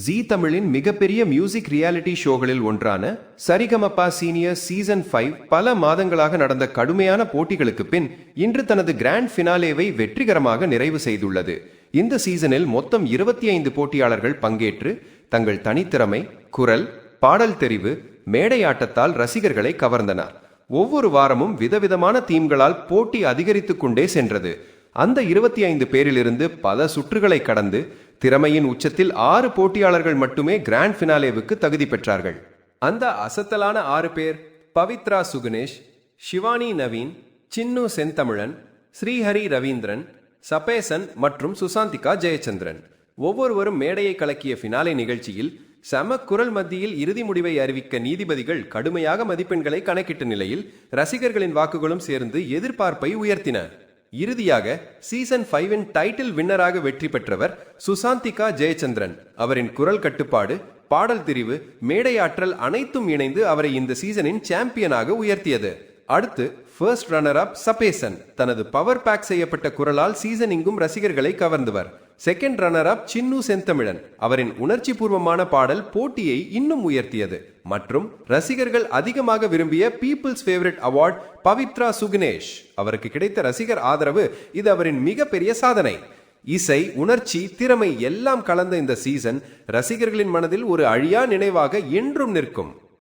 ஜீ தமிழின் மிகப்பெரிய music reality ஷோகளில் ஒன்றான சரிகமபா சீனியர் சீசன் 5 பல மாதங்களாக நடந்த கடுமையான போட்டிகளுக்கு பின் இன்று தனது கிராண்ட் ஃபினாலேவை வெற்றிகரமாக நிறைவு செய்துள்ளது. இந்த சீசனில் மொத்தம் 25 போட்டியாளர்கள் பங்கேற்று தங்கள் தனித்திறமை, குரல், பாடல் தெரிவு, மேடை ஆட்டத்தால் ரசிகர்களை கவர்ந்தனர். ஒவ்வொரு வாரமும் விதவிதமான தீம்களால் போட்டி அதிகரித்துக் கொண்டே சென்றது. அந்த 25 பேரிலிருந்து பல சுற்றுகளை கடந்து திறமையின் உச்சத்தில் 6 போட்டியாளர்கள் மட்டுமே கிராண்ட் ஃபினாலேவுக்கு தகுதி பெற்றார்கள். அந்த அசத்தலான 6 பேர் பவித்ரா சுகுணேஷ், ஷிவானி நவீன், சின்னு செந்தமிழன், ஸ்ரீஹரி ரவீந்திரன், சபேசன் மற்றும் சுசாந்திகா ஜெயச்சந்திரன். ஒவ்வொருவரும் மேடையை கலக்கிய ஃபினாலே நிகழ்ச்சியில் சம குரல் மத்தியில் இறுதி முடிவை அறிவிக்க நீதிபதிகள் கடுமையாக மதிப்பெண்களை கணக்கிட்ட நிலையில் ரசிகர்களின் வாக்குகளும் சேர்ந்து எதிர்பார்ப்பை உயர்த்தின. இறுதியாக சீசன் 5 டைட்டில் வின்னராக வெற்றி பெற்றவர் சுசாந்திகா ஜெயச்சந்திரன். அவரின் குரல் கட்டுப்பாடு, பாடல் தெரிவு, மேடையாற்றல் அனைத்தும் இணைந்து அவரை இந்த சீசனின் சாம்பியனாக உயர்த்தியது. அடுத்து ஃபர்ஸ்ட் ரன்னர் அப் சபேசன். தனது பவர் பேக் செய்யப்பட்ட குரலால் சீசனிங்கும் ரசிகர்களை கவர்ந்தவர். செகண்ட் ரன்னர் அப் சின்னு செந்தமிழன். அவரின் உணர்ச்சி பூர்வமான பாடல் போட்டியை இன்னும் உயர்த்தியது. மற்றும் ரசிகர்கள் அதிகமாக விரும்பிய peoples favourite award Pavithra Sugunesh. அவருக்கு கிடைத்த ரசிகர் ஆதரவு இது அவரின் மிகப்பெரிய சாதனை. இசை, உணர்ச்சி, திறமை எல்லாம் கலந்த இந்த சீசன் ரசிகர்களின் மனதில் ஒரு அழியா நினைவாக என்றும் நிற்கும்.